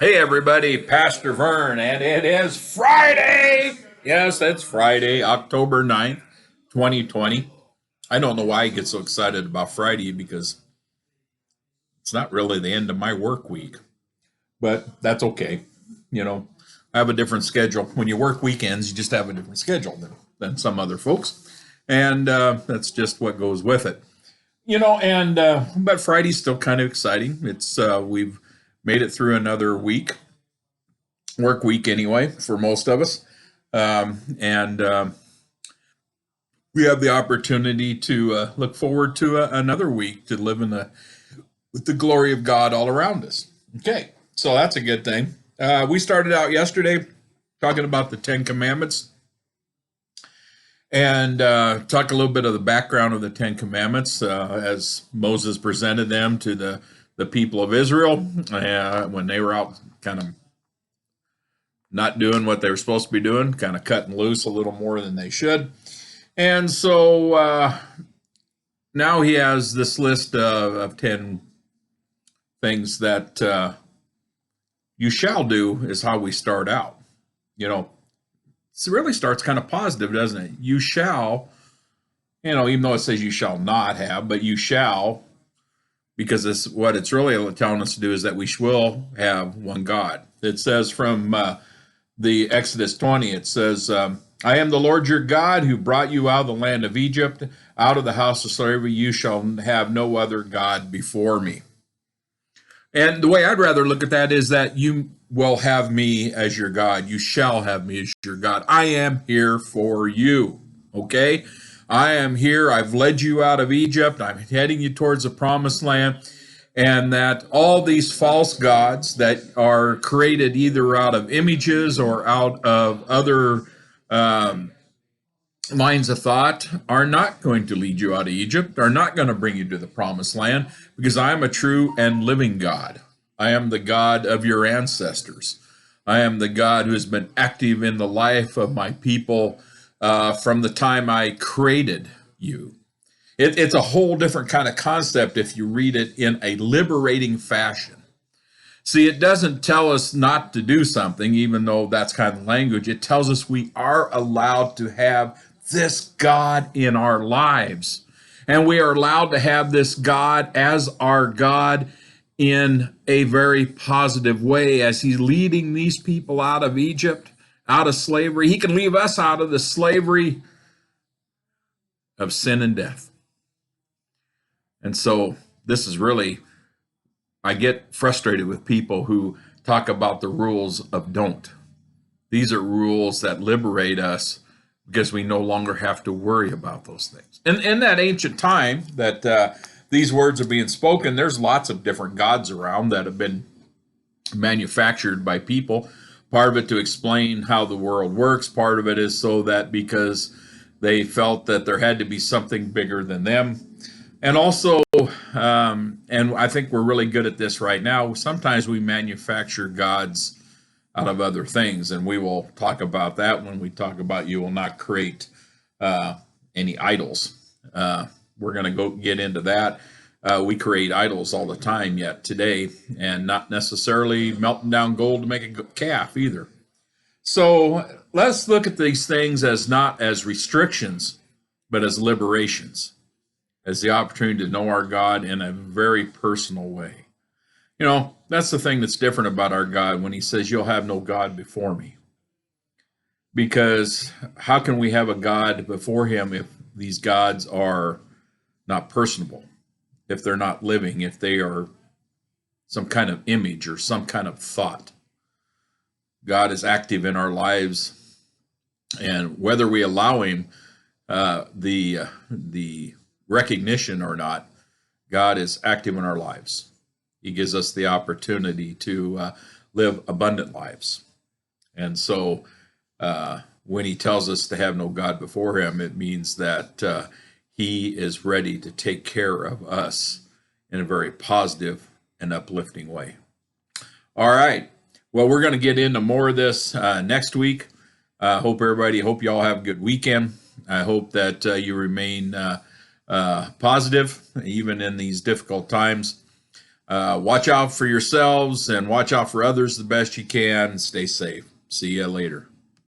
Hey everybody, Pastor Vern, and it is Friday. Yes, that's Friday, October 9th, 2020. I don't know why I get so excited about Friday because it's not really the end of my work week, but that's okay. You know, I have a different schedule. When you work weekends, you just have a different schedule than some other folks. And that's just what goes with it. But Friday's still kind of exciting. We've made it through another week, work week anyway, for most of us. And we have the opportunity to look forward to another week to live with the glory of God all around us. Okay, so that's a good thing. We started out yesterday talking about the Ten Commandments and talk a little bit of the background of the Ten Commandments as Moses presented them to the people of Israel when they were out kind of not doing what they were supposed to be doing, kind of cutting loose a little more than they should. And so now he has this list of 10 things that you shall do, is how we start out. It really starts kind of positive, doesn't it? You shall, even though it says you shall not have, but you shall, because what it's really telling us to do is that we will have one God. It says from the Exodus 20, it says, I am the Lord your God who brought you out of the land of Egypt, out of the house of slavery. You shall have no other God before me. And the way I'd rather look at that is that you will have me as your God. You shall have me as your God. I am here for you. Okay? I am here. I've led you out of Egypt. I'm heading you towards the promised land. And that all these false gods that are created either out of images or out of other lines of thought are not going to lead you out of Egypt, are not going to bring you to the promised land, because I am a true and living God. I am the God of your ancestors. I am the God who has been active in the life of my people from the time I created you. It's a whole different kind of concept if you read it in a liberating fashion. See, it doesn't tell us not to do something, even though that's kind of language. It tells us we are allowed to have this God in our lives. And we are allowed to have this God as our God in a very positive way as he's leading these people out of Egypt, out of slavery. He can leave us out of the slavery of sin and death. And so this is really, I get frustrated with people who talk about the rules of don't. These are rules that liberate us because we no longer have to worry about those things. And in that ancient time that these words are being spoken, there's lots of different gods around that have been manufactured by people. Part of it to explain how the world works. Part of it is so that because they felt that there had to be something bigger than them. And also, and I think we're really good at this right now, sometimes we manufacture gods out of other things, and we will talk about that when we talk about you will not create any idols. We're going to go get into that. We create idols all the time yet today, and not necessarily melting down gold to make a calf either. So let's look at these things as not as restrictions, but as liberations, as the opportunity to know our God in a very personal way. That's the thing that's different about our God when he says, you'll have no God before me. Because how can we have a God before him if these gods are not personable, if they're not living, if they are some kind of image or some kind of thought? God is active in our lives, and whether we allow him the recognition or not, God is active in our lives. He gives us the opportunity to live abundant lives. And so when he tells us to have no God before him, it means that he is ready to take care of us in a very positive and uplifting way. All right. Well, we're going to get into more of this next week. Hope you all have a good weekend. I hope that you remain positive, even in these difficult times. Watch out for yourselves and watch out for others the best you can. Stay safe. See you later.